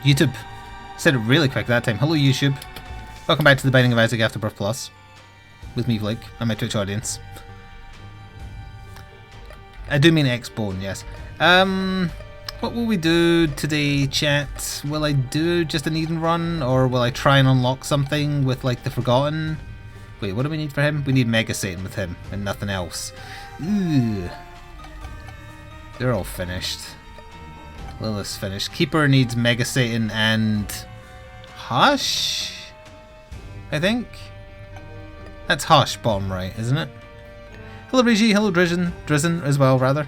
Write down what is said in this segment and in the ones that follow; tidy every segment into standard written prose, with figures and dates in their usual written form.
YouTube. Said it really quick that time. Hello, YouTube. Welcome back to the Binding of Isaac Afterbirth Plus. With me, Flik, and my Twitch audience. I do mean X-Bone, yes. What will we do today, chat? Will I do just an Eden run, or will I try and unlock something with, like, the Forgotten? Wait, what do we need for him? We need Mega Satan with him, and nothing else. Ooh. They're all finished. Lilith's finished. Keeper needs Mega Satan and Hush, I think. That's Hush, bottom right, isn't it? Hello Regi, hello Drizzen as well, rather.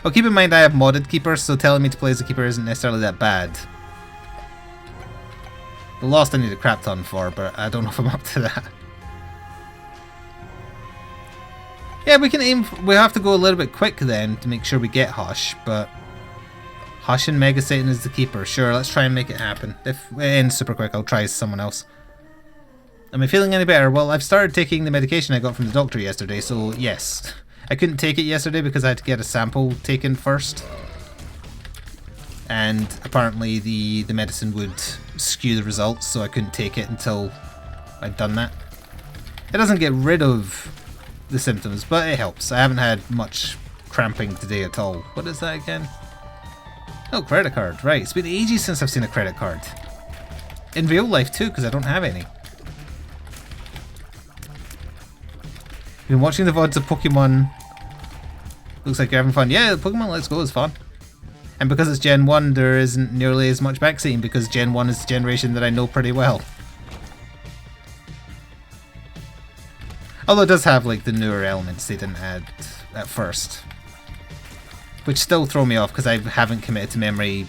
Oh, keep in mind I have modded Keeper, so telling me to play as a Keeper isn't necessarily that bad. The Lost I need a crap ton for, but I don't know if I'm up to that. Yeah, we can aim. We have to go a little bit quick then to make sure we get Hush, but Hush and Mega Satan is the Keeper. Sure, let's try and make it happen. If it ends super quick, I'll try someone else. Am I feeling any better? Well, I've started taking the medication I got from the doctor yesterday, so yes. I couldn't take it yesterday because I had to get a sample taken first. And apparently the medicine would skew the results, so I couldn't take it until I'd done that. It doesn't get rid of the symptoms, but it helps. I haven't had much cramping today at all. What is that again? Oh, credit card. Right, it's been ages since I've seen a credit card. In real life too, because I don't have any. Been watching the VODs of Pokemon. Looks like you're having fun. Yeah, Pokemon Let's Go is fun. And because it's Gen 1, there isn't nearly as much backseating because Gen 1 is the generation that I know pretty well. Although it does have like the newer elements they didn't add at first. Which still throw me off because I haven't committed to memory.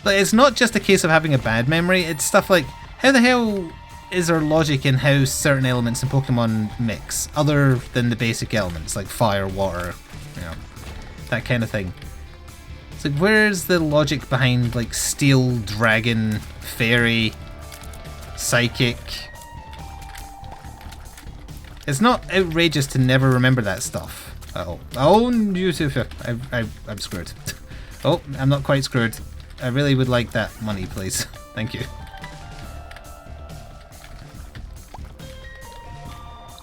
Like, it's not just a case of having a bad memory, it's stuff like, how the hell is there logic in how certain elements in Pokemon mix, other than the basic elements, like fire, water, you know, that kind of thing. It's like, where's the logic behind, like, steel, dragon, fairy, psychic? It's not outrageous to never remember that stuff. Uh-oh. Oh, I'm screwed. Oh, I'm not quite screwed. I really would like that money, please. Thank you.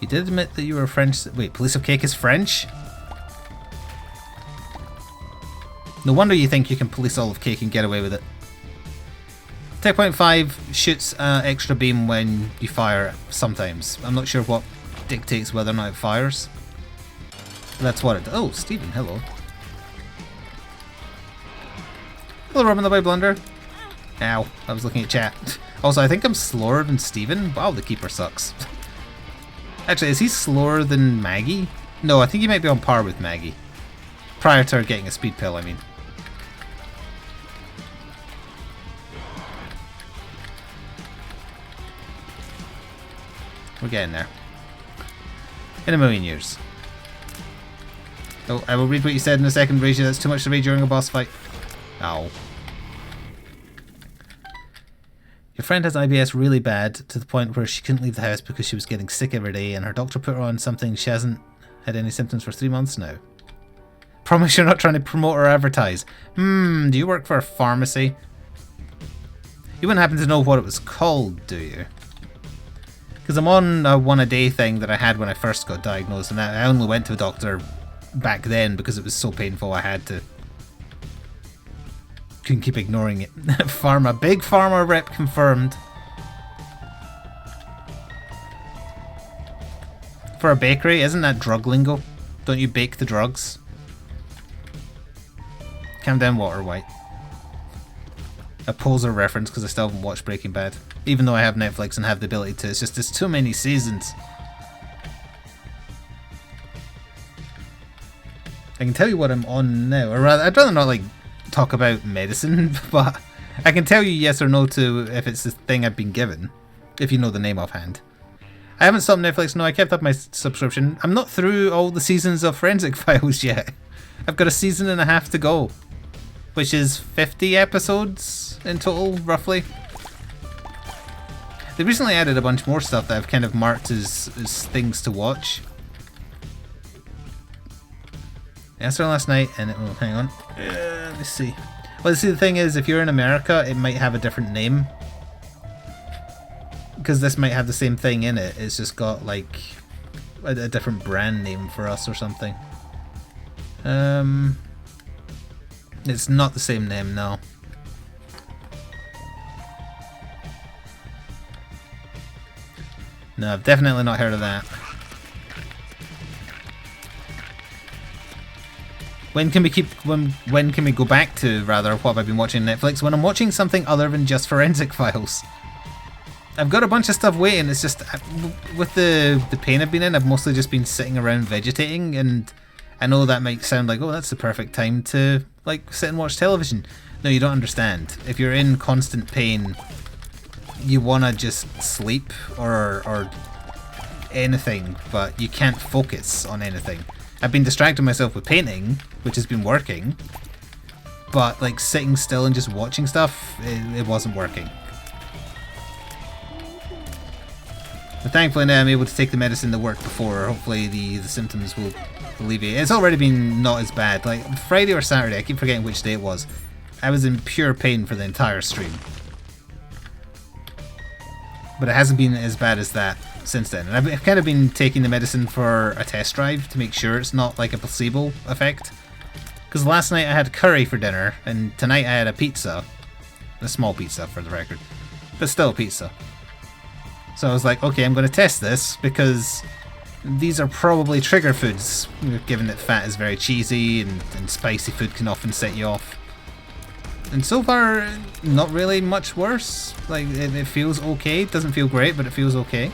You did admit that you were French. Wait, Police of Cake is French? No wonder you think you can police all of Cake and get away with it. Tech Point 5 shoots extra beam when you fire sometimes. I'm not sure what dictates whether or not it fires. But that's what it does. Oh, Stephen, hello. Hello, Robin the Boy Blunder. Ow, I was looking at chat. Also, I think I'm slower than Stephen. Wow, the Keeper sucks. Actually, is he slower than Maggie? No, I think he might be on par with Maggie. Prior to her getting a speed pill, I mean. We're getting there. In a million years. Oh, I will read what you said in a second, Regi. That's too much to read during a boss fight. Ow. Your friend has IBS really bad, to the point where she couldn't leave the house because she was getting sick every day, and her doctor put her on something. She hasn't had any symptoms for 3 months now. Promise you're not trying to promote or advertise. Do you work for a pharmacy? You wouldn't happen to know what it was called, do you? Because I'm on a one-a-day thing that I had when I first got diagnosed, and I only went to a doctor back then because it was so painful I had to. Couldn't keep ignoring it. Pharma, big pharma rep confirmed. For a bakery, isn't that drug lingo? Don't you bake the drugs? Calm down, Water White. A poser reference because I still haven't watched Breaking Bad. Even though I have Netflix and have the ability to, it's just there's too many seasons. I can tell you what I'm on now, or rather, I'd rather not like talk about medicine, but I can tell you yes or no to if it's the thing I've been given, if you know the name offhand. I haven't stopped Netflix, no, I kept up my subscription. I'm not through all the seasons of Forensic Files yet. I've got a season and a half to go, which is 50 episodes in total, roughly. They recently added a bunch more stuff that I've kind of marked as things to watch. I asked her last night and it will, hang on, let me see. Well, see, the thing is, if you're in America, it might have a different name. Because this might have the same thing in it. It's just got, like, a different brand name for us or something. It's not the same name, no. No, I've definitely not heard of that. When can we when can we go back to, rather, what have I been watching on Netflix? When I'm watching something other than just Forensic Files. I've got a bunch of stuff waiting, it's just, with the pain I've been in, I've mostly just been sitting around vegetating, and I know that might sound like, oh, that's the perfect time to, like, sit and watch television. No, you don't understand. If you're in constant pain, you want to just sleep or anything, but you can't focus on anything. I've been distracting myself with painting, which has been working, but like sitting still and just watching stuff, it wasn't working. But thankfully now I'm able to take the medicine that worked before. Hopefully the symptoms will alleviate. It's already been not as bad. Like Friday or Saturday, I keep forgetting which day it was, I was in pure pain for the entire stream. But it hasn't been as bad as that since then. And I've kind of been taking the medicine for a test drive to make sure it's not like a placebo effect. Because last night I had curry for dinner, and tonight I had a pizza. A small pizza, for the record. But still a pizza. So I was like, okay, I'm going to test this, because these are probably trigger foods, given that fat is very cheesy, and spicy food can often set you off. And so far, not really much worse. Like, it feels okay. It doesn't feel great, but it feels okay.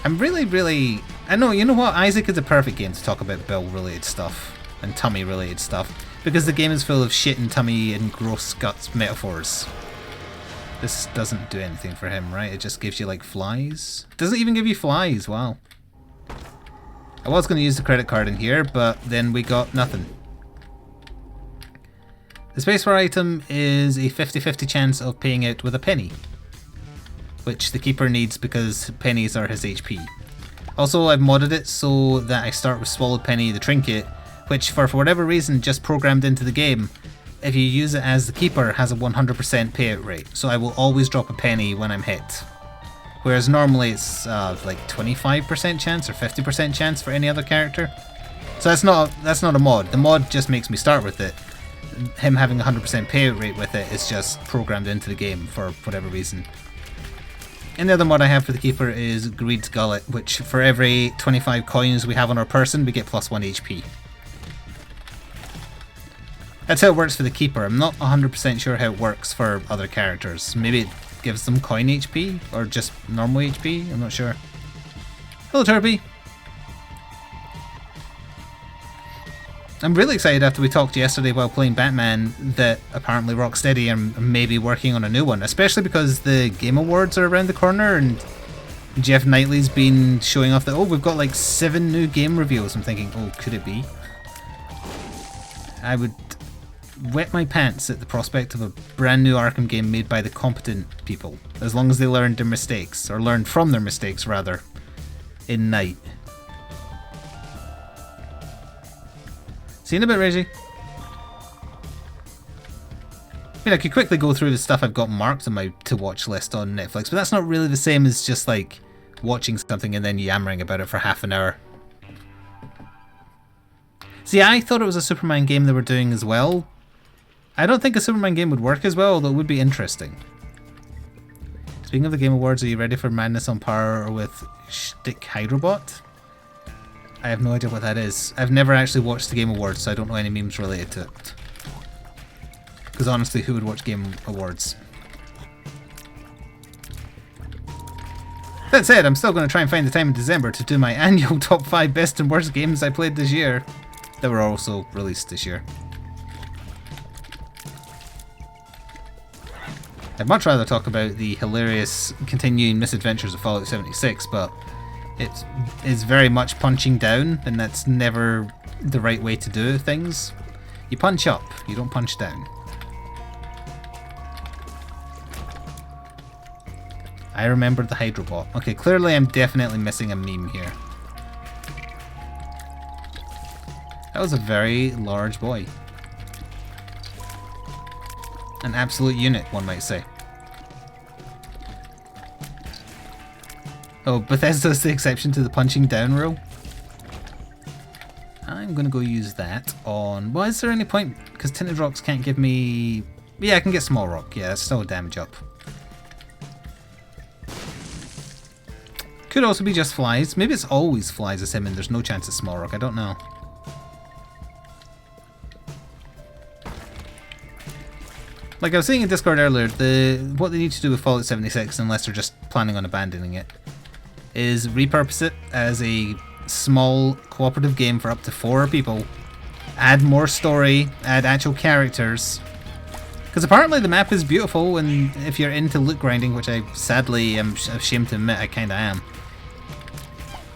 I'm really... I know, you know what? Isaac is a perfect game to talk about bowel-related stuff and tummy-related stuff, because the game is full of shit and tummy and gross guts metaphors. This doesn't do anything for him, right? It just gives you, like, flies. It doesn't even give you flies, wow. I was going to use the credit card in here, but then we got nothing. The spacebar item is a 50-50 chance of paying out with a penny, which the keeper needs because pennies are his HP. Also, I've modded it so that I start with Swallowed Penny, the trinket, which for whatever reason just programmed into the game, if you use it as the keeper, has a 100% payout rate, so I will always drop a penny when I'm hit. Whereas normally it's like 25% chance or 50% chance for any other character. So that's not a mod. The mod just makes me start with it. Him having a 100% payout rate with it is just programmed into the game for whatever reason. And the other mod I have for the keeper is Greed's Gullet, which for every 25 coins we have on our person, we get plus 1 HP. That's how it works for the keeper. I'm not 100% sure how it works for other characters. Maybe it gives them coin HP, or just normal HP, I'm not sure. Hello Turby! I'm really excited after we talked yesterday while playing Batman that apparently Rocksteady are maybe working on a new one, especially because the Game Awards are around the corner and Jeff Knightley's been showing off that, oh, we've got like 7 new game reveals. I'm thinking, oh, could it be? I would wet my pants at the prospect of a brand new Arkham game made by the competent people, as long as they learned their mistakes, or learned from their mistakes rather, in Night. See you in a bit, Reggie. I mean, I could quickly go through the stuff I've got marked on my to-watch list on Netflix, but that's not really the same as just, like, watching something and then yammering about it for half an hour. See, I thought it was a Superman game they were doing as well. I don't think a Superman game would work as well, although it would be interesting. Speaking of the Game Awards, are you ready for Madness on Power with Shtick Hydrobot? I have no idea what that is. I've never actually watched the Game Awards, so I don't know any memes related to it. Because honestly, who would watch Game Awards? That said, I'm still going to try and find the time in December to do my annual top 5 best and worst games I played this year, that were also released this year. I'd much rather talk about the hilarious continuing misadventures of Fallout 76, but it is very much punching down, and that's never the right way to do things. You punch up, you don't punch down. I remembered the Hydrobot. Okay, clearly I'm definitely missing a meme here. That was a very large boy. An absolute unit, one might say. Oh, Bethesda's the exception to the punching down rule. I'm going to go use that on... Well, is there any point? Because tinted rocks can't give me... Yeah, I can get small rock. Yeah, that's still a damage up. Could also be just flies. Maybe it's always flies as him and there's no chance of small rock. I don't know. Like I was saying in Discord earlier, what they need to do with Fallout 76, unless they're just planning on abandoning it, is repurpose it as a small cooperative game for up to 4 people. Add more story, add actual characters. Because apparently the map is beautiful, and if you're into loot grinding, which I sadly am ashamed to admit I kinda am,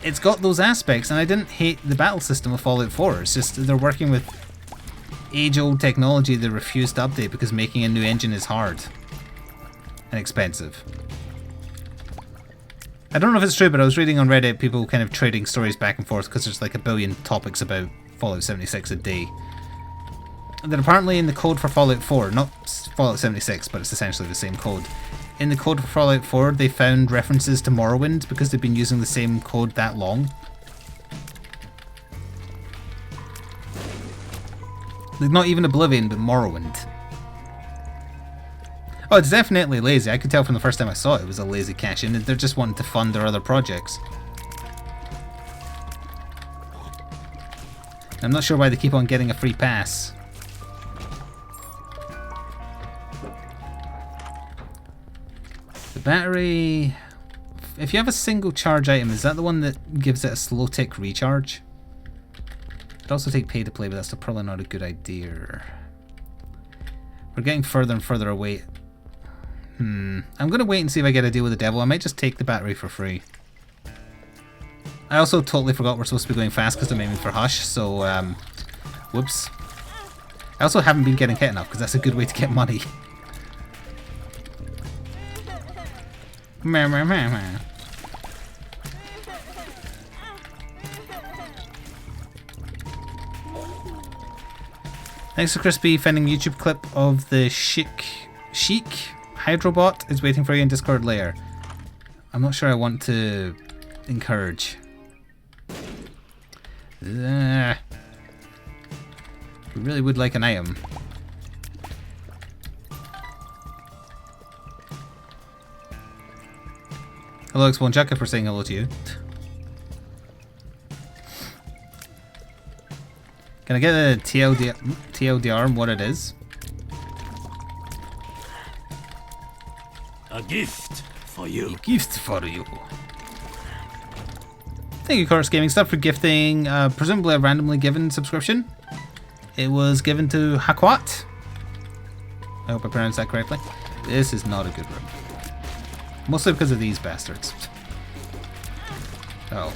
it's got those aspects, and I didn't hate the battle system of Fallout 4. It's just they're working with age-old technology they refuse to update because making a new engine is hard and expensive. I don't know if it's true, but I was reading on Reddit people kind of trading stories back and forth because there's like a billion topics about Fallout 76 a day. That apparently in the code for Fallout 4, not Fallout 76, but it's essentially the same code. In the code for Fallout 4, they found references to Morrowind because they've been using the same code that long. Like not even Oblivion, but Morrowind. Oh, it's definitely lazy. I could tell from the first time I saw it, it was a lazy cash-in. They're just wanting to fund their other projects. I'm not sure why they keep on getting a free pass. The battery... If you have a single charge item, is that the one that gives it a slow tick recharge? It'd also take pay to play, but that's probably not a good idea. We're getting further and further away. I'm going to wait and see if I get a deal with the devil. I might just take the battery for free. I also totally forgot we're supposed to be going fast because I'm aiming for Hush, so, whoops. I also haven't been getting hit enough because that's a good way to get money. Meh, meh, meh, meh. Thanks to Crispy finding YouTube clip of the Chic Hydrobot is waiting for you in Discord layer. I'm not sure I want to encourage. We really would like an item. Hello Exponjaka, if we're saying hello to you. Can I get a TLDR and what it is? A gift for you. A gift for you. Thank you, Chorus Gaming Stuff, for gifting presumably a randomly given subscription. It was given to Hakwat. I hope I pronounced that correctly. This is not a good room. Mostly because of these bastards. Oh.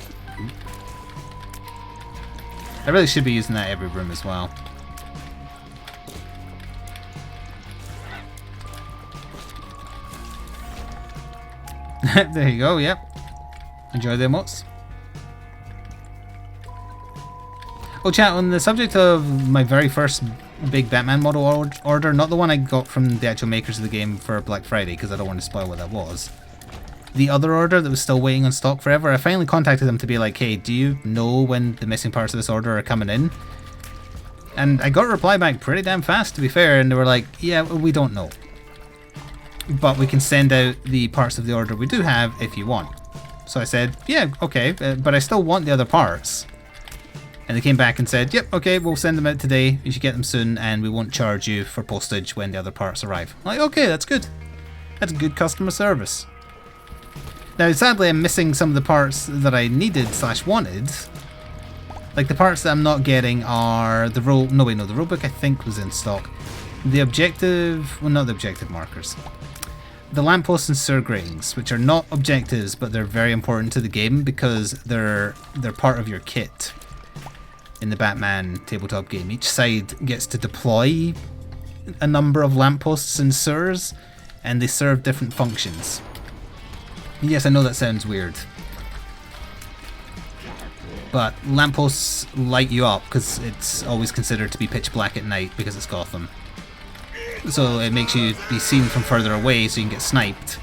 I really should be using that every room as well. There you go, yep. Enjoy the emotes. Oh chat, on the subject of my very first big Batman model order, not the one I got from the actual makers of the game for Black Friday, because I don't want to spoil what that was. The other order that was still waiting on stock forever, I finally contacted them to be like, hey, do you know when the missing parts of this order are coming in? And I got a reply back pretty damn fast, to be fair, and they were like, yeah, we don't know. But we can send out the parts of the order we do have if you want. So I said, yeah, okay, but I still want the other parts. And they came back and said, yep, okay, we'll send them out today, you should get them soon, and we won't charge you for postage when the other parts arrive. I'm like, okay, that's good. That's good customer service. Now, sadly, I'm missing some of the parts that I needed / wanted. Like, the parts that I'm not getting are the rule... No, wait, no, the rulebook I think was in stock. The objective... Well, not the objective markers. The lampposts and sewer gratings, which are not objectives, but they're very important to the game because they're part of your kit. In the Batman tabletop game, each side gets to deploy a number of lampposts and sewers, and they serve different functions. Yes, I know that sounds weird, but lampposts light you up because it's always considered to be pitch black at night because it's Gotham. so it makes you be seen from further away so you can get sniped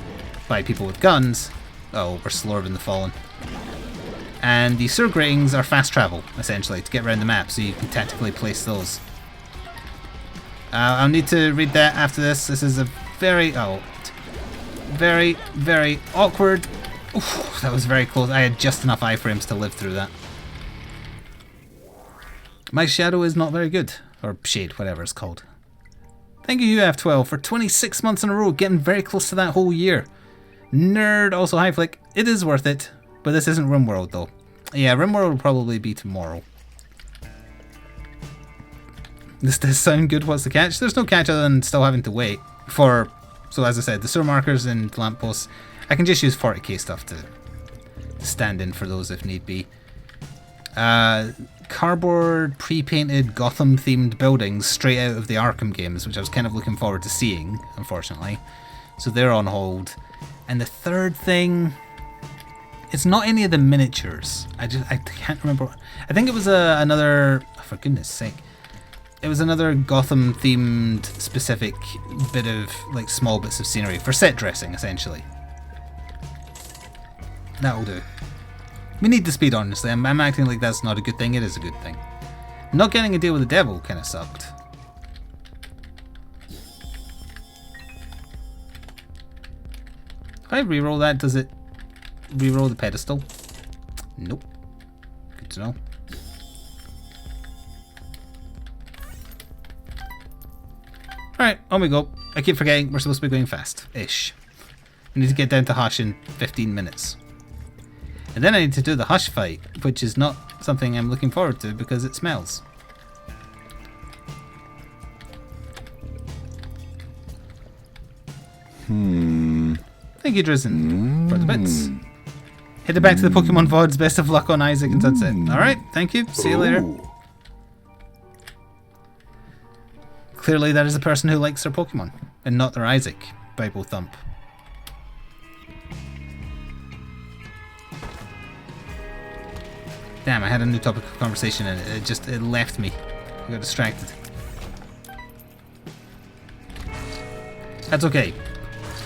by people with guns. Oh, we're slower than the Fallen. And the sewer gratings are fast travel, essentially, to get around the map, so you can tactically place those. I'll need to read that after this. This is a very awkward. Oof, that was very close. I had just enough iframes to live through that. My shadow is not very good. Or shade, whatever it's called. Thank you, UF12, for 26 months in a row, getting very close to that whole year. Nerd, also hi Flik. It is worth it, but this isn't RimWorld though. Yeah, RimWorld will probably be tomorrow. This does sound good, what's the catch? There's no catch other than still having to wait for, so as I said, the sewer markers and lampposts. I can just use 40k stuff to stand in for those if need be. Cardboard, pre-painted, Gotham-themed buildings straight out of the Arkham games, which I was kind of looking forward to seeing, unfortunately. So they're on hold. And the third thing, it's not any of the miniatures. I can't remember. I think it was another, oh, for goodness sake. It was another Gotham-themed specific bit of, like, small bits of scenery for set dressing, essentially. That'll do. We need the speed, honestly. I'm acting like that's not a good thing. It is a good thing. Not getting a deal with the devil kind of sucked. If I reroll that, does it reroll the pedestal? Nope. Good to know. Alright, on we go. I keep forgetting we're supposed to be going fast-ish. I need to get down to Hush in 15 minutes. And then I need to do the Hush fight, which is not something I'm looking forward to because it smells. Thank you, Drizen, for the bits. Headed back to the Pokemon VODs. Best of luck on Isaac and Sunset. Alright, thank you. See you later. Clearly that is a person who likes their Pokemon, and not their Isaac. Bible thump. Damn, I had a new topic of conversation and it left me. I got distracted. That's okay.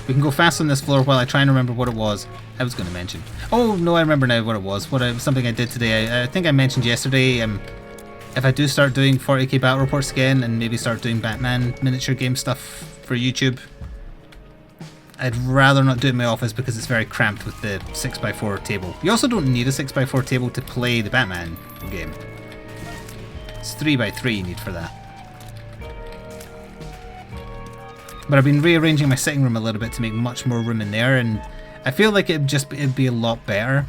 We can go fast on this floor while I try and remember what it was I was going to mention. Oh, no, I remember now what it was. Something I did today. I think I mentioned yesterday, if I do start doing 40k battle reports again and maybe start doing Batman miniature game stuff for YouTube, I'd rather not do it in my office because it's very cramped with the 6x4 table. You also don't need a 6x4 table to play the Batman game. It's 3x3 you need for that. But I've been rearranging my sitting room a little bit to make much more room in there, and I feel like it'd be a lot better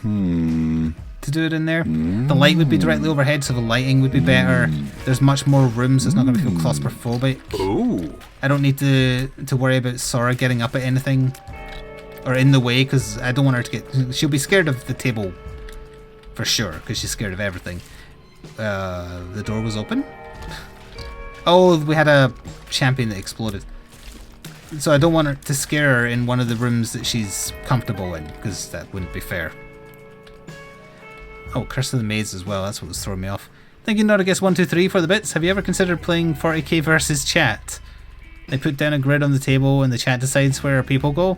to do it in there. The light would be directly overhead, so the lighting would be better. There's much more room, so it's not going to feel claustrophobic. Ooh. I don't need to worry about Sora getting up at anything or in the way, because I don't want her to get... She'll be scared of the table for sure, because she's scared of everything. The door was open? Oh, we had a champion that exploded. So I don't want her to scare her in one of the rooms that she's comfortable in, because that wouldn't be fair. Oh, Curse of the Maze as well, that's what was throwing me off. Thank you, Notagus123 for the bits. Have you ever considered playing 40k versus chat? They put down a grid on the table and the chat decides where people go.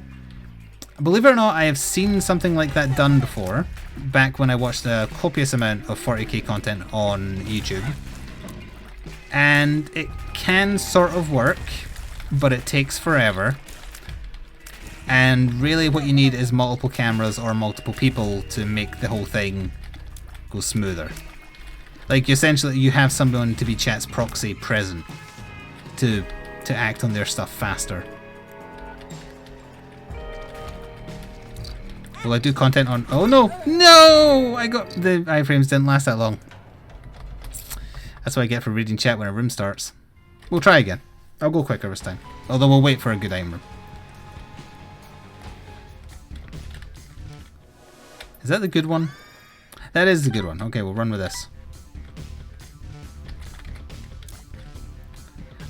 Believe it or not, I have seen something like that done before, back when I watched a copious amount of 40k content on YouTube. And it can sort of work, but it takes forever. And really what you need is multiple cameras or multiple people to make the whole thing go smoother. Like, essentially you have someone to be chat's proxy present to act on their stuff faster. Will I do content on... Oh no! No! I got... The iframes didn't last that long. That's what I get for reading chat when a room starts. We'll try again. I'll go quicker this time. Although we'll wait for a good item room. Is that the good one? That is the good one. Okay, we'll run with this.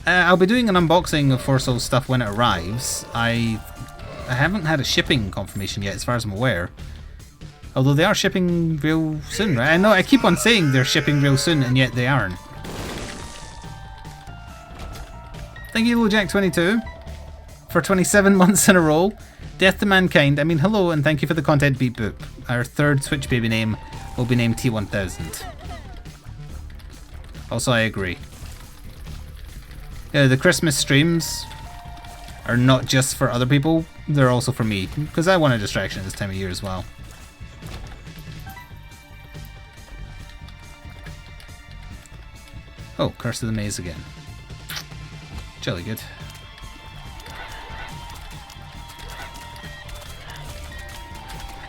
I'll be doing an unboxing of For Soul stuff when it arrives. I haven't had a shipping confirmation yet, as far as I'm aware. Although they are shipping real soon, right? I know I keep on saying they're shipping real soon, and yet they aren't. Thank you, LoJack22, for 27 months in a row. Death to Mankind. I mean, hello, and thank you for the content, Beep Boop. Our third Switch baby name will be named T1000. Also, I agree. Yeah, the Christmas streams are not just for other people, they're also for me, because I want a distraction at this time of year as well. Oh, Curse of the Maze again. Jolly good.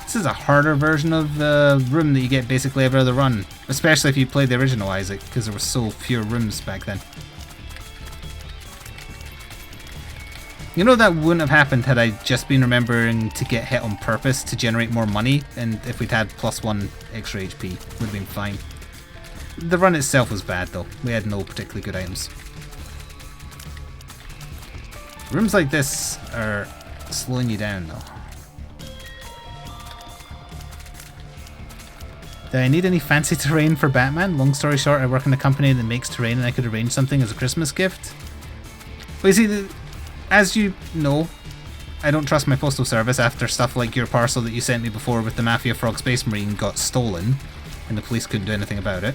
This is a harder version of the room that you get basically every other run, especially if you played the original Isaac, because there were so few rooms back then. You know, that wouldn't have happened had I just been remembering to get hit on purpose to generate more money, and if we'd had +1 extra HP, would have been fine. The run itself was bad though, we had no particularly good items. Rooms like this are slowing you down though. Do I need any fancy terrain for Batman? Long story short, I work in a company that makes terrain and I could arrange something as a Christmas gift. But you see, as you know, I don't trust my postal service after stuff like your parcel that you sent me before with the Mafia Frog Space Marine got stolen and the police couldn't do anything about it.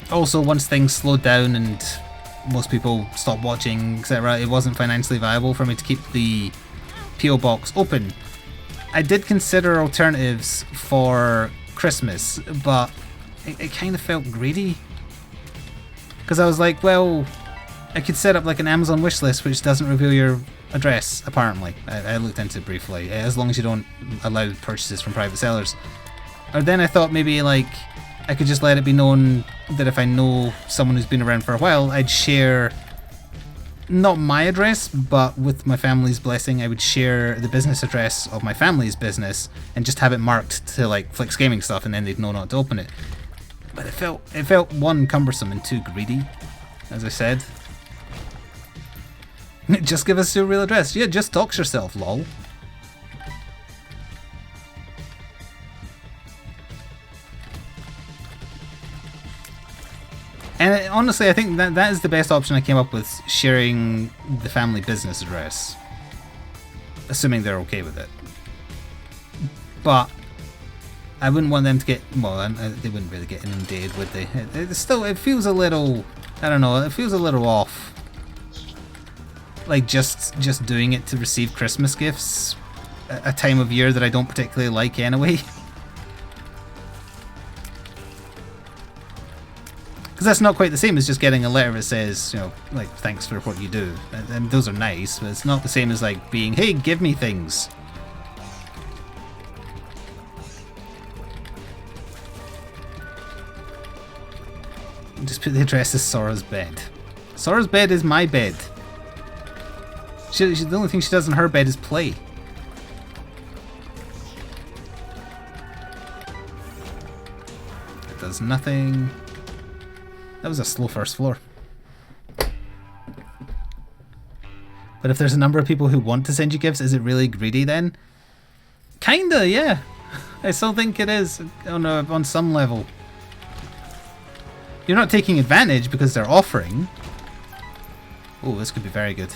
Also, once things slowed down and most people stopped watching, etc., it wasn't financially viable for me to keep the PO box open. I did consider alternatives for Christmas, but it kind of felt greedy. Because I was like, well, I could set up like an Amazon wishlist which doesn't reveal your address, apparently. I looked into it briefly, as long as you don't allow purchases from private sellers. Or then I thought maybe like I could just let it be known that if I know someone who's been around for a while, I'd share not my address, but with my family's blessing, I would share the business address of my family's business and just have it marked to like Flik's gaming stuff, and then they'd know not to open it. But it felt one, cumbersome, and two, greedy, as I said. Just give us your real address. Yeah, just dox yourself, lol. And honestly, I think that is the best option I came up with, sharing the family business address. Assuming they're okay with it. But I wouldn't want them to get, well, they wouldn't really get inundated, would they? It feels a little, I don't know, it feels a little off. Like just doing it to receive Christmas gifts, a time of year that I don't particularly like anyway. Because that's not quite the same as just getting a letter that says, you know, like, thanks for what you do. And those are nice, but it's not the same as like being, hey, give me things. Just put the address as Sora's bed. Sora's bed is my bed. The only thing she does in her bed is play. It does nothing. That was a slow first floor. But if there's a number of people who want to send you gifts, is it really greedy then? Kinda, yeah. I still think it is on some level. You're not taking advantage because they're offering. Oh, this could be very good.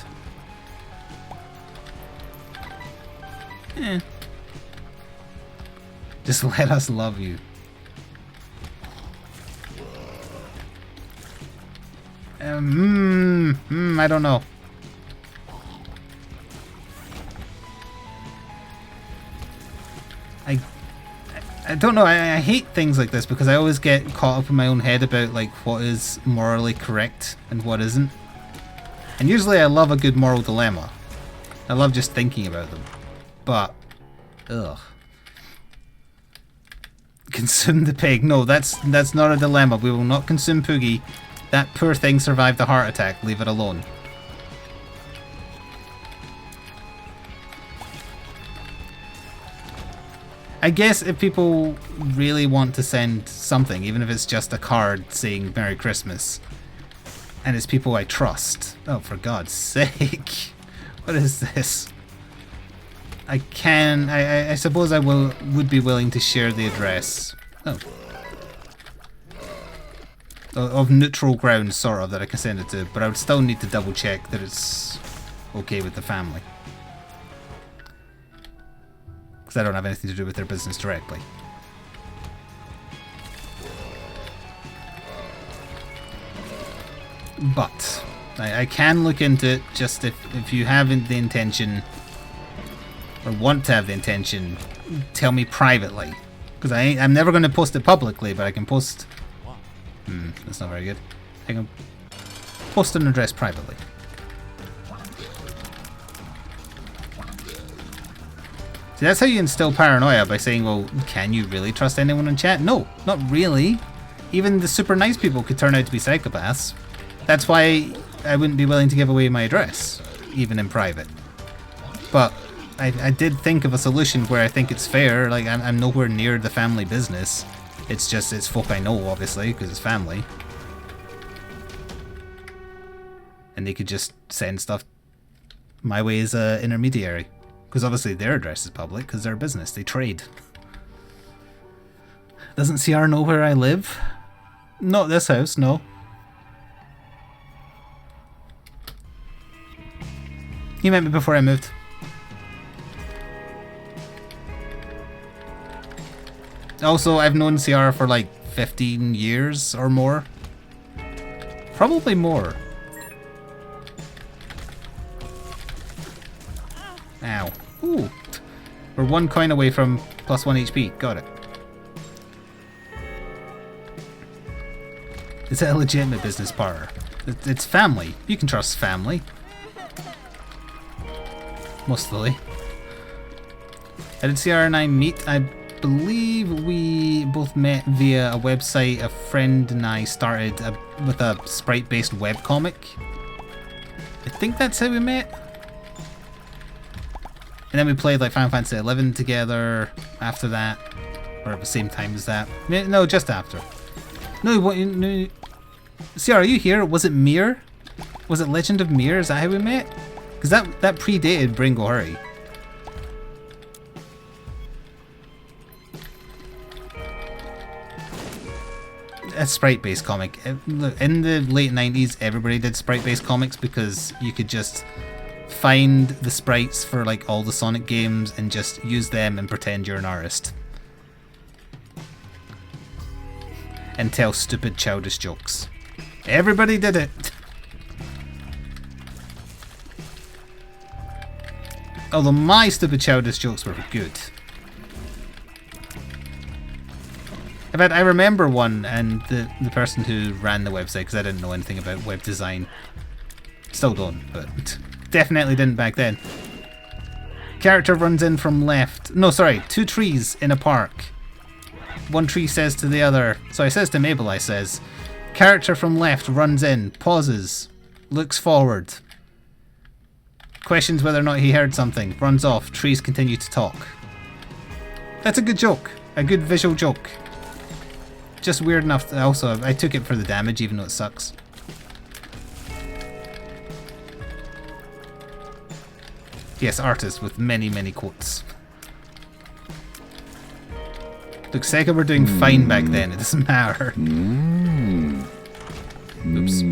Just let us love you. I don't know. I don't know. I hate things like this because I always get caught up in my own head about like what is morally correct and what isn't. And usually I love a good moral dilemma. I love just thinking about them. But, ugh. Consume the pig. No, that's not a dilemma. We will not consume Poogie. That poor thing survived a heart attack. Leave it alone. I guess if people really want to send something, even if it's just a card saying Merry Christmas, and it's people I trust. Oh, for God's sake. What is this? I suppose I would be willing to share the address. Oh. of neutral ground, sort of, that I can send it to, but I would still need to double check that it's okay with the family. Because I don't have anything to do with their business directly. But I can look into it, just if you have the intention, or want to have the intention, tell me privately. Because I'm never going to post it publicly, but I can post... that's not very good. I can post an address privately. See, that's how you instill paranoia, by saying, well, can you really trust anyone in chat? No, not really. Even the super nice people could turn out to be psychopaths. That's why I wouldn't be willing to give away my address, even in private. But I did think of a solution where I think it's fair. Like, I'm nowhere near the family business. It's just, it's folk I know, obviously, because it's family. And they could just send stuff my way as an intermediary. Because obviously their address is public, because they're a business. They trade. Doesn't CR know where I live? Not this house, no. He met me before I moved. Also, I've known CR for like 15 years or more. Probably more. Ow. Ooh. We're 1 coin away from plus 1 HP. Got it. Is it a legitimate business partner? It's family. You can trust family. Mostly. How did CR and I meet? I believe we both met via a website a friend and I started with a sprite-based webcomic. I think that's how we met. And then we played like Final Fantasy XI together after that. Or at the same time as that. No, just after. No, what? No. CR, are you here? Was it Mir? Was it Legend of Mir? Is that how we met? Because that predated Bringo Hurry. A sprite-based comic. In the late 90s, everybody did sprite-based comics because you could just find the sprites for like all the Sonic games and just use them and pretend you're an artist. And tell stupid, childish jokes. Everybody did it! Although my stupid, childish jokes were good. In fact, I remember one, and the person who ran the website, because I didn't know anything about web design. Still don't, but definitely didn't back then. Character runs in from left. No, sorry, 2 trees in a park. One tree says to the other, sorry, says to Mabel, I says, character from left runs in, pauses, looks forward, questions whether or not he heard something, runs off, trees continue to talk. That's a good joke. A good visual joke. Just weird enough that also I took it for the damage even though it sucks. Yes, artist with many, many quotes. Look, Sega were doing fine back then, it doesn't matter. Oops.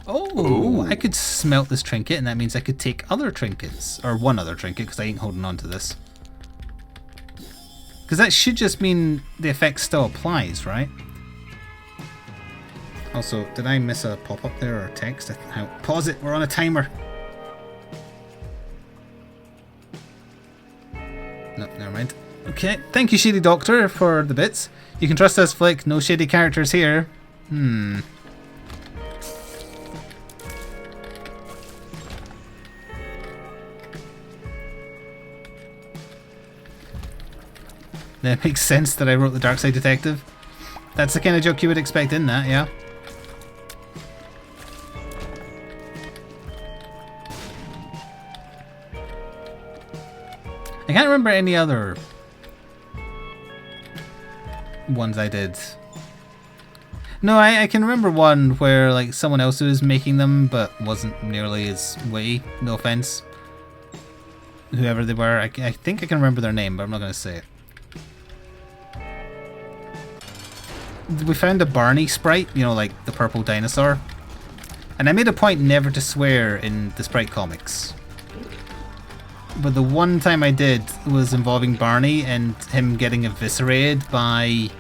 Oh, I could smelt this trinket and that means I could take other trinkets. Or one other trinket, because I ain't holding on to this. Because that should just mean the effect still applies, right? Also, did I miss a pop-up there or a text? Pause it, we're on a timer. No, never mind. Okay, thank you, Shady Doctor, for the bits. You can trust us, Flik. No shady characters here. That makes sense that I wrote the Dark Side Detective. That's the kind of joke you would expect in that, yeah. I can't remember any other ones I did. No, I can remember one where like someone else was making them but wasn't nearly as witty. No offense. Whoever they were. I think I can remember their name, but I'm not going to say it. we found a Barney sprite, you know, like the purple dinosaur. And I made a point never to swear in the Sprite comics. But the one time I did was involving Barney and him getting eviscerated by,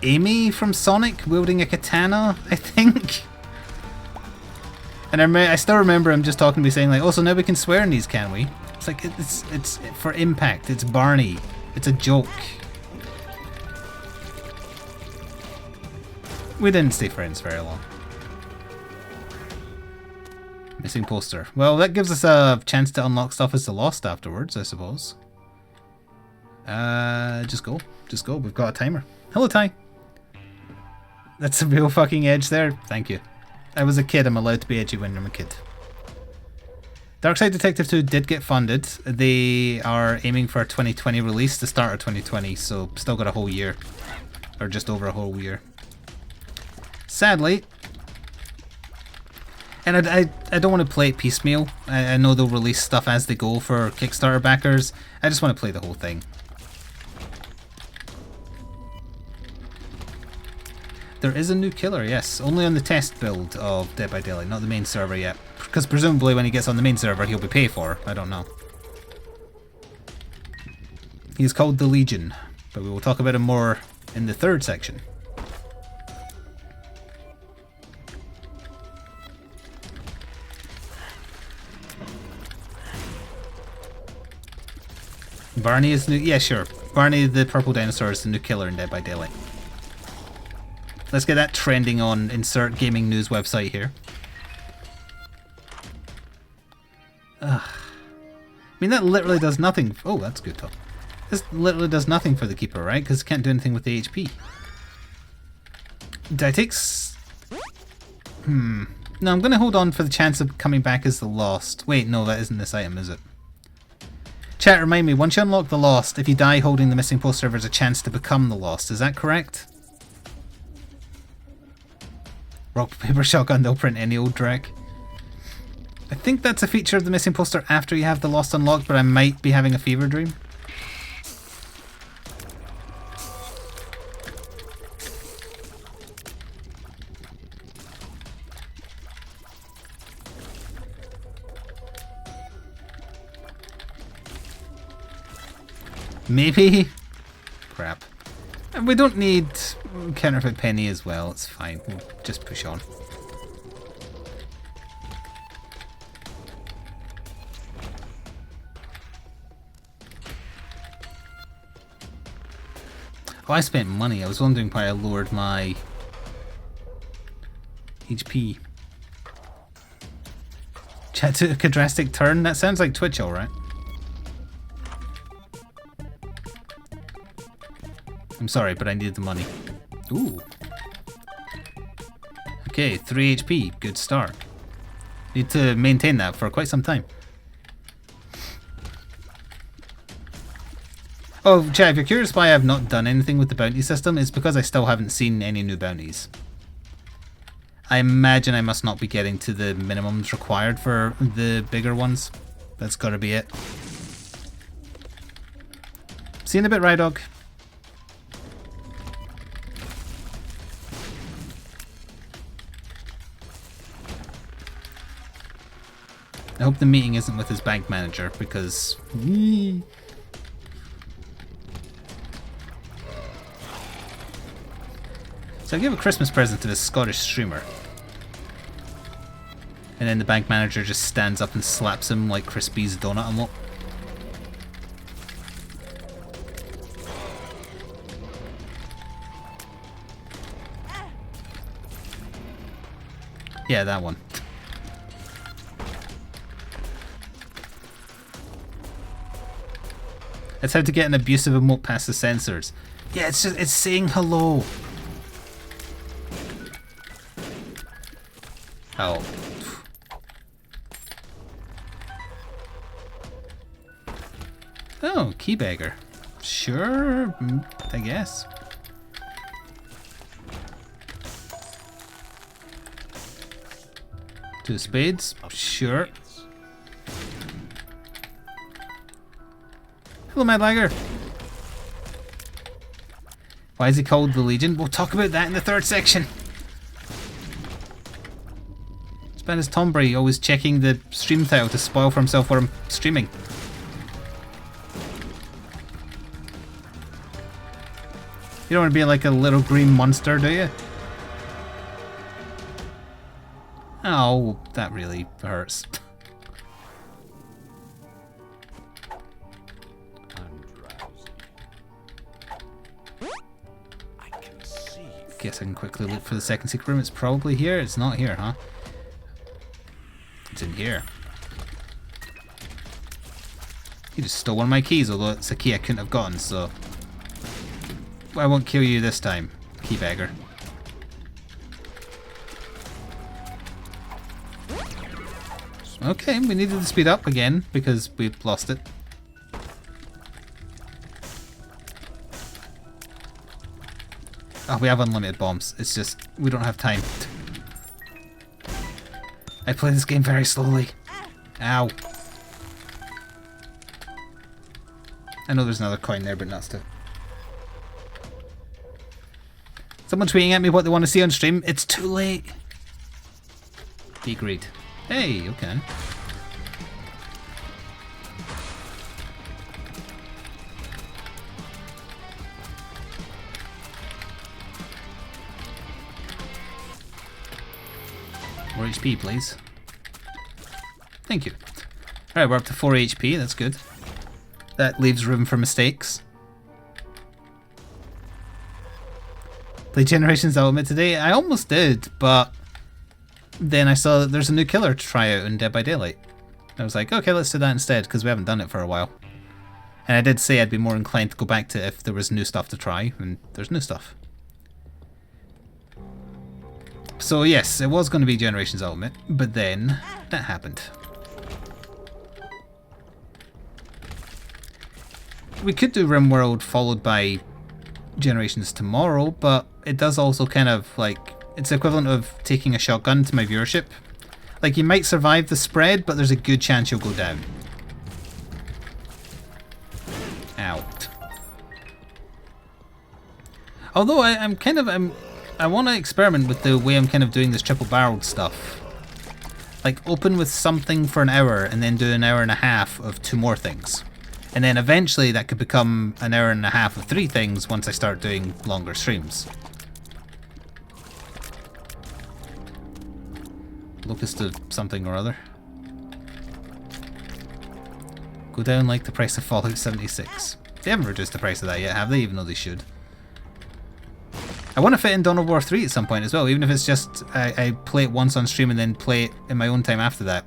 Amy from Sonic wielding a katana, I think. And I still remember him just talking to me saying like, "Oh, so now we can swear in these, can we?" It's like, it's for impact. It's Barney. It's a joke. We didn't stay friends very long. Missing poster. Well, that gives us a chance to unlock stuff as the Lost afterwards, I suppose. Just go. Just go. We've got a timer. Hello, Ty. That's a real fucking edge there. Thank you. I was a kid. I'm allowed to be edgy when I'm a kid. Darkside Detective 2 did get funded. They are aiming for a 2020 release, the start of 2020, so still got a whole year. Or just over a whole year. Sadly... And I don't want to play it piecemeal. I know they'll release stuff as they go for Kickstarter backers. I just want to play the whole thing. There is a new killer, yes. Only on the test build of Dead by Daylight, not the main server yet. Because presumably when he gets on the main server, he'll be paid for. I don't know. He's called the Legion, but we will talk about him more in the third section. Barney is new. Yeah, sure. Barney the purple dinosaur is the new killer in Dead by Daylight. Let's get that trending on insert gaming news website here. Ugh. I mean, that literally does nothing. Oh, that's good though. This literally does nothing for the keeper, right? Because it can't do anything with the HP. Did I take... No, I'm going to hold on for the chance of coming back as the Lost. Wait, no, that isn't this item, is it? Chat, remind me, once you unlock the Lost, if you die holding the missing poster, there's a chance to become the Lost. Is that correct? Rock, paper, shotgun, they'll print any old Drek. I think that's a feature of the missing poster after you have the Lost unlocked, but I might be having a fever dream. Maybe? Crap. And we don't need counterfeit penny as well, it's fine. We'll just push on. Oh, I spent money. I was wondering why I lowered my HP. Chat took a drastic turn? That sounds like Twitch, alright. I'm sorry, but I needed the money. Ooh. Okay, 3 HP. Good start. Need to maintain that for quite some time. Oh, chat, if you're curious why I've not done anything with the bounty system, it's because I still haven't seen any new bounties. I imagine I must not be getting to the minimums required for the bigger ones. That's gotta be it. See you in a bit, Rydog. I hope the meeting isn't with his bank manager, because... So I give a Christmas present to this Scottish streamer. And then the bank manager just stands up and slaps him like Crispy's donut unlock. Yeah, that one. That's how to get an abusive emote past the sensors. Yeah, it's just, it's saying hello. Oh. Oh, Keybagger. Sure, I guess. Two spades. Sure. Hello, Mad Lagger. Why is he called the Legion? We'll talk about that in the third section. It's bad as Tombury, always checking the stream title to spoil for himself while I'm streaming. You don't want to be like a little green monster, do you? Oh, that really hurts. Guess I can quickly look for the second secret room. It's probably here. It's not here, huh? It's in here. He just stole one of my keys, although it's a key I couldn't have gotten, so... I won't kill you this time, key beggar. Okay, we needed to speed up again because we lost it. Oh, we have unlimited bombs. It's just, we don't have time. I play this game very slowly. Ow. I know there's another coin there, but not still. Someone tweeting at me what they want to see on stream. It's too late. Be great. Hey, you can. More HP, please. Thank you. Alright, we're up to 4 HP. That's good. That leaves room for mistakes. Play Generations Ultimate today? I almost did, but then I saw that there's a new killer to try out in Dead by Daylight. I was like, okay, let's do that instead, because we haven't done it for a while. And I did say I'd be more inclined to go back to it if there was new stuff to try, and there's new stuff. So yes, it was going to be Generations Ultimate, but then that happened. We could do RimWorld followed by Generations tomorrow, but it does also kind of like, it's the equivalent of taking a shotgun to my viewership. Like, you might survive the spread, but there's a good chance you'll go down. Ow. Although I want to experiment with the way I'm kind of doing this triple-barreled stuff. Like, open with something for an hour and then do an hour and a half of 2 more things. And then eventually that could become an hour and a half of 3 things once I start doing longer streams. Locust of something or other. Go down like the price of Fallout 76. They haven't reduced the price of that yet, have they? Even though they should. I want to fit in Dawn of War 3 at some point as well, even if it's just I play it once on stream and then play it in my own time after that.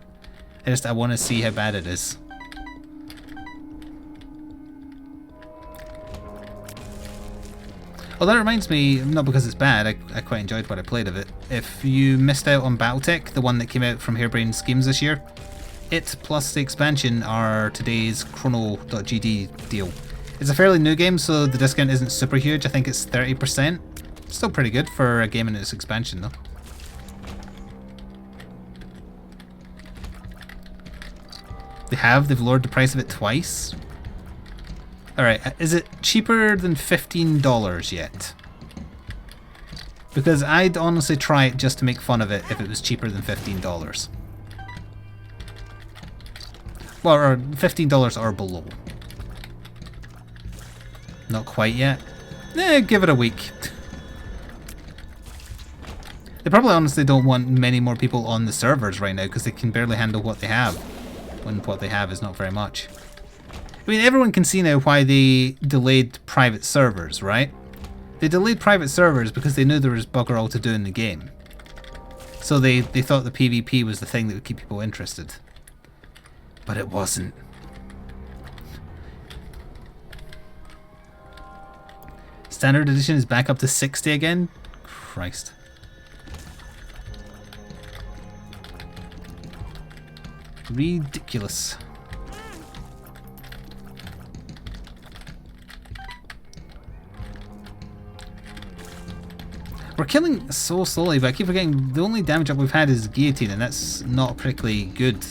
I want to see how bad it is. Oh, that reminds me, not because it's bad, I quite enjoyed what I played of it. If you missed out on Battletech, the one that came out from Harebrained Schemes this year, it plus the expansion are today's Chrono.gd deal. It's a fairly new game, so the discount isn't super huge. I think it's 30%. Still pretty good for a game in its expansion, though. They've lowered the price of it twice. Alright, is it cheaper than $15 yet? Because I'd honestly try it just to make fun of it if it was cheaper than $15. Well, or $15 or below. Not quite yet. Give it a week. They probably honestly don't want many more people on the servers right now because they can barely handle what they have. When what they have is not very much. I mean, everyone can see now why they delayed private servers, right? They delayed private servers because they knew there was bugger all to do in the game. So they thought the PvP was the thing that would keep people interested. But it wasn't. Standard edition is back up to 60 again? Christ. Ridiculous. We're killing so slowly, but I keep forgetting the only damage up we've had is guillotine, and that's not a particularly good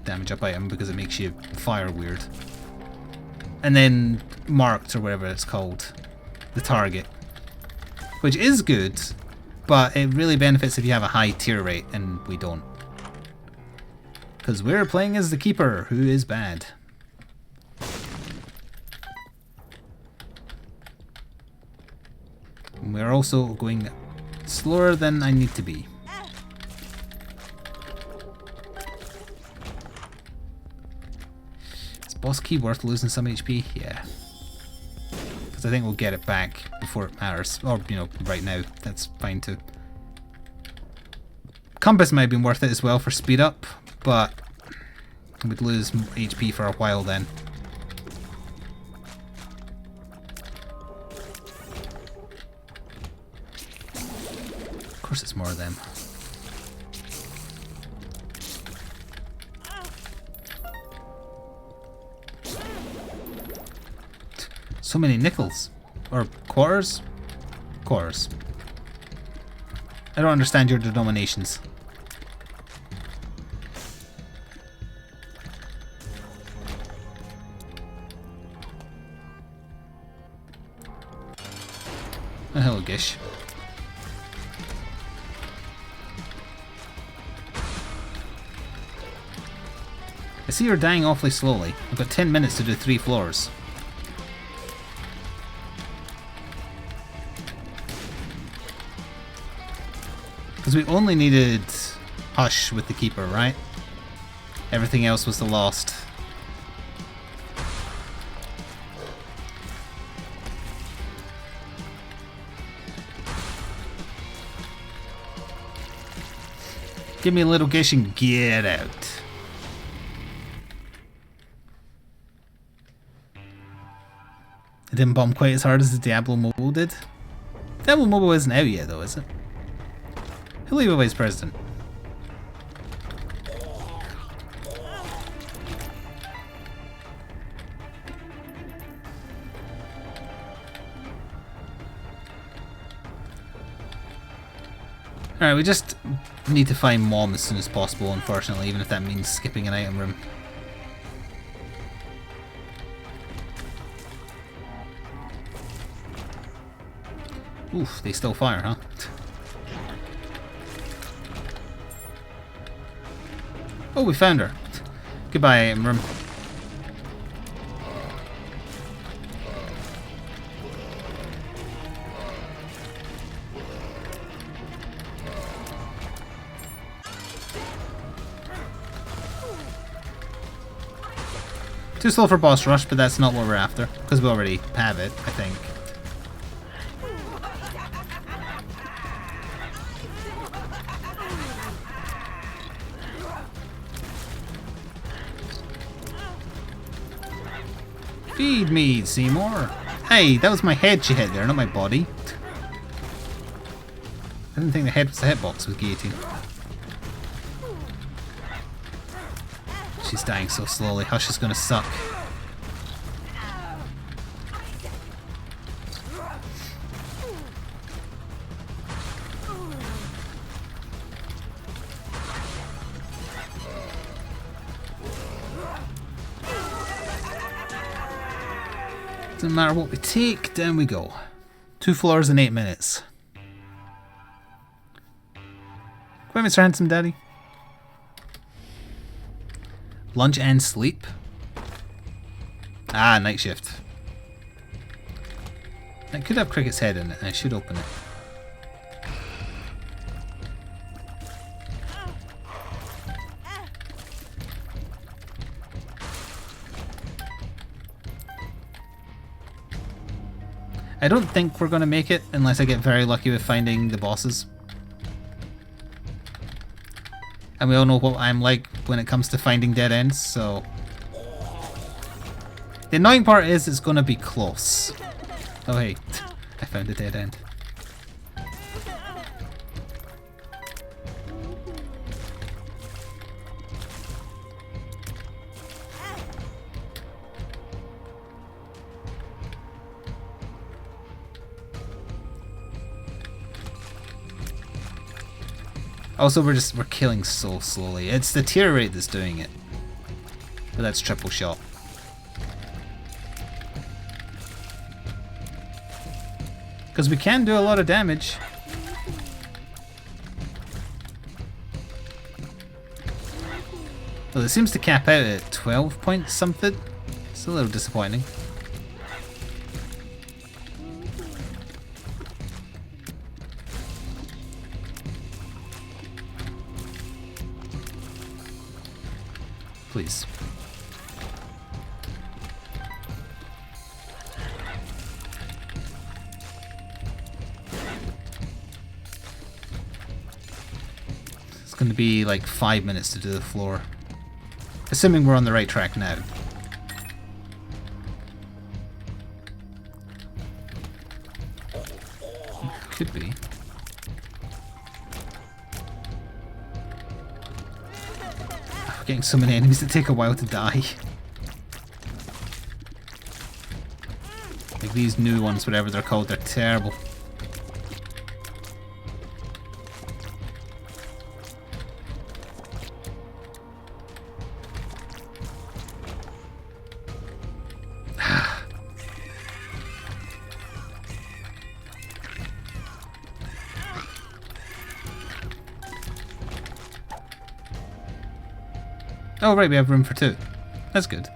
damage up item because it makes you fire weird. And then marked, or whatever it's called, the target. which is good, but it really benefits if you have a high tier rate, and we don't. Because we're playing as the Keeper, who is bad. And we're also going slower than I need to be. Is boss key worth losing some HP? Yeah. Because I think we'll get it back before it matters. Or, you know, right now. That's fine too. Compass might have been worth it as well for speed up, but we'd lose HP for a while then. Of course it's more of them. So many nickels. Or quarters? Quarters. I don't understand your denominations. Oh, hello, Gish. I see you're dying awfully slowly. I've got 10 minutes to do 3 floors. Because we only needed Hush with the Keeper, right? Everything else was the Lost. Give me a little Gish and get out. It didn't bomb quite as hard as the Diablo Mobile did. Diablo Mobile isn't out yet though, is it? Who'll leave a vice president? Alright, we just need to find Mom as soon as possible, unfortunately, even if that means skipping an item room. Oof, they still fire, huh? Oh, we found her. Goodbye, item room. Too slow for boss rush, but that's not what we're after, because we already have it, I think. Feed me, Seymour. Hey, that was my head she hit there, not my body. I didn't think the head was the hitbox with guillotine. She's dying so slowly. Hush is gonna suck. Doesn't matter what we take, down we go. 2 floors in 8 minutes. Come on, Mr. Handsome Daddy. Lunch and sleep. Ah, night shift. It could have Cricket's head in it, and I should open it. I don't think we're going to make it unless I get very lucky with finding the bosses. And we all know what I'm like when it comes to finding dead ends, so... The annoying part is it's going to be close. Oh hey, I found a dead end. Also, we're killing so slowly. It's the tier rate that's doing it. But that's triple shot. Because we can do a lot of damage. Well, it seems to cap out at 12 points something. It's a little disappointing. Please. It's going to be like 5 minutes to do the floor. Assuming we're on the right track now. Could be. We're getting so many enemies that take a while to die. Like these new ones, whatever they're called, they're terrible. Oh right, we have room for 2. That's good.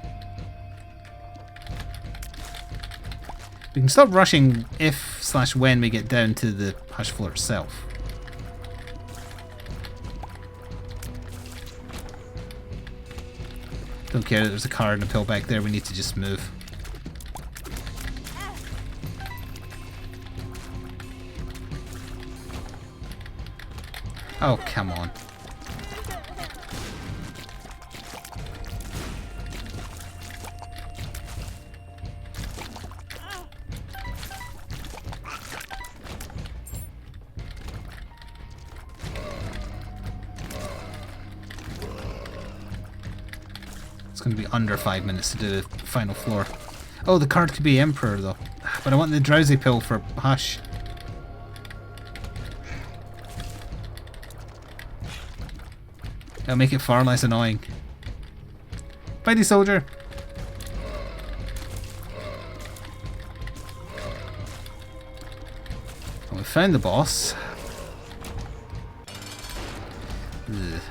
We can stop rushing if/when we get down to the hush floor itself. Don't care that there's a car and a pill back there, we need to just move. Oh, come on. It's going to be under 5 minutes to do the final floor. Oh, the card could be Emperor though. But I want the drowsy pill for Hush. That'll make it far less annoying. Mighty soldier! Well, we found the boss. Ugh.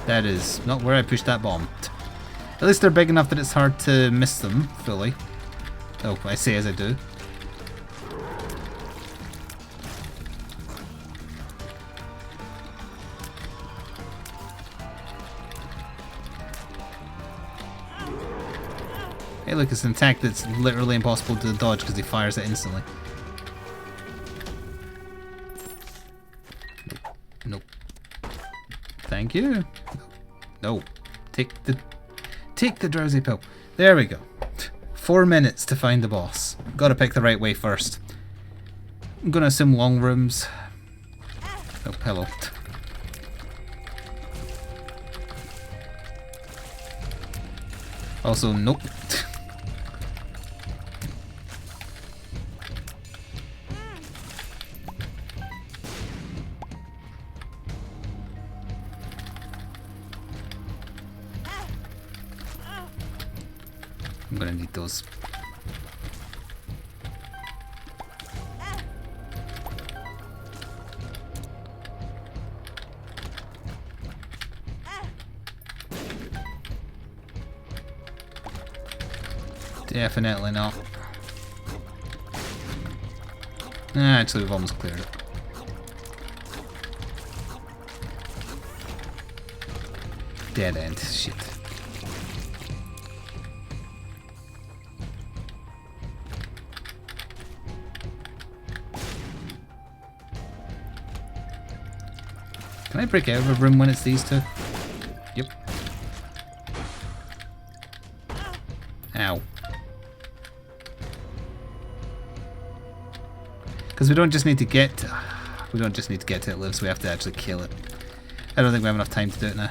That is not where I pushed that bomb. At least they're big enough that it's hard to miss them fully. Oh, I say as I do. Hey look, it's an attack that's literally impossible to dodge because he fires it instantly. Nope. Nope. Thank you. No. Take the drowsy pill. There we go. 4 minutes to find the boss. Gotta pick the right way first. I'm gonna assume long rooms. Oh, hello. Also, nope. I'm gonna need those. Definitely not. Actually, we've almost cleared it. Dead end. Shit. Can I break out of a room when it's these two? Yep. Ow. Because we don't just need to get to it lives, we have to actually kill it. I don't think we have enough time to do it now.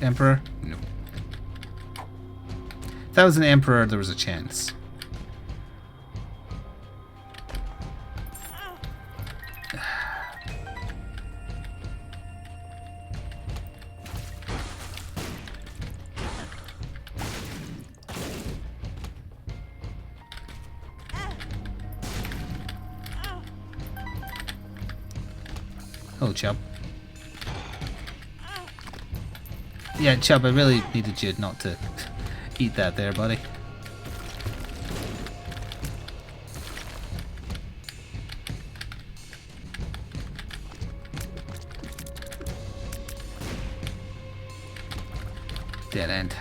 Emperor? No. If that was an Emperor, there was a chance. Oh, Chub. Yeah, Chub, I really needed you not to eat that there, buddy. Dead end.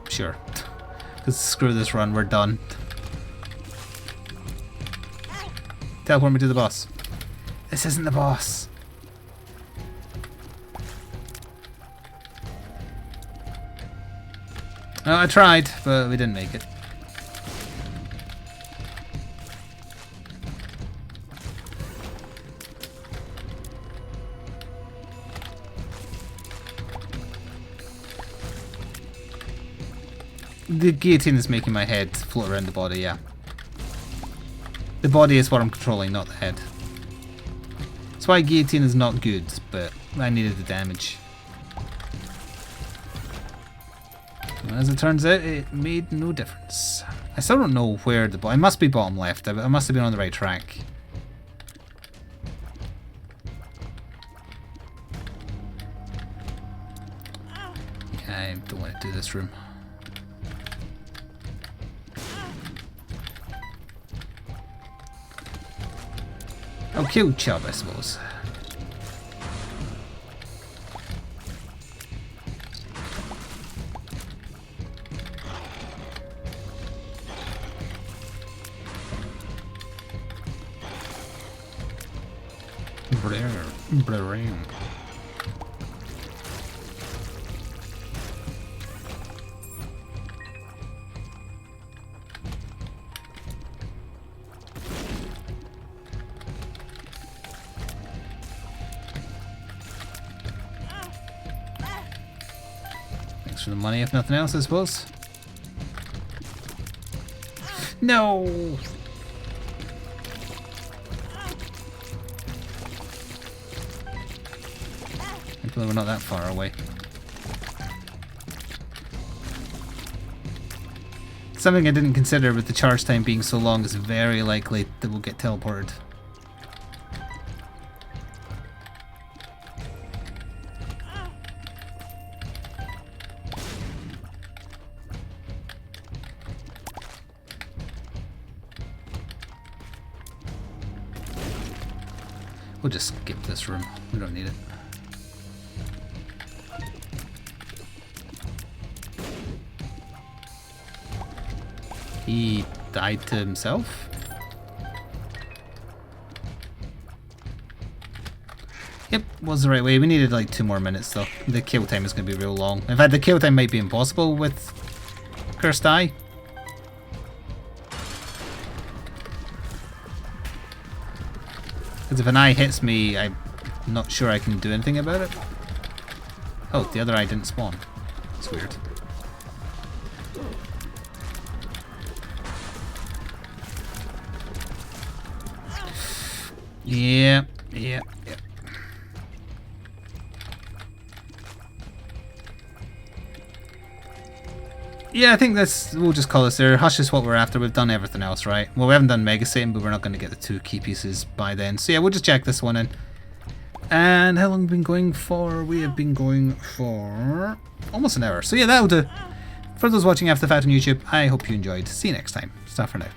Sure. Because screw this run, we're done. Teleport me to the boss. This isn't the boss. Oh, I tried, but we didn't make it. The guillotine is making my head float around the body, yeah. The body is what I'm controlling, not the head. That's why guillotine is not good, but I needed the damage. As it turns out, it made no difference. I still don't know where the... I must be bottom left. I must have been on the right track. Yeah, I don't want to do this room. I'll kill Chub, I suppose. Blurring. Thanks for the money, if nothing else, I suppose. No! We're not that far away. Something I didn't consider with the charge time being so long is very likely that we'll get teleported. We'll just skip this room. We don't need it. He died to himself? Yep, was the right way. We needed like 2 more minutes though. The kill time is going to be real long. In fact, the kill time might be impossible with Cursed Eye. Because if an eye hits me, I'm not sure I can do anything about it. Oh, the other eye didn't spawn. It's weird. Yeah. Yeah, I think we'll just call this there. Hush is what we're after. We've done everything else, right? Well, we haven't done Mega Satan, but we're not going to get the 2 key pieces by then. So yeah, we'll just check this one in. And how long have we been going for? We have been going for almost an hour. So yeah, that'll do. For those watching after the fact on YouTube, I hope you enjoyed. See you next time. Stop for now.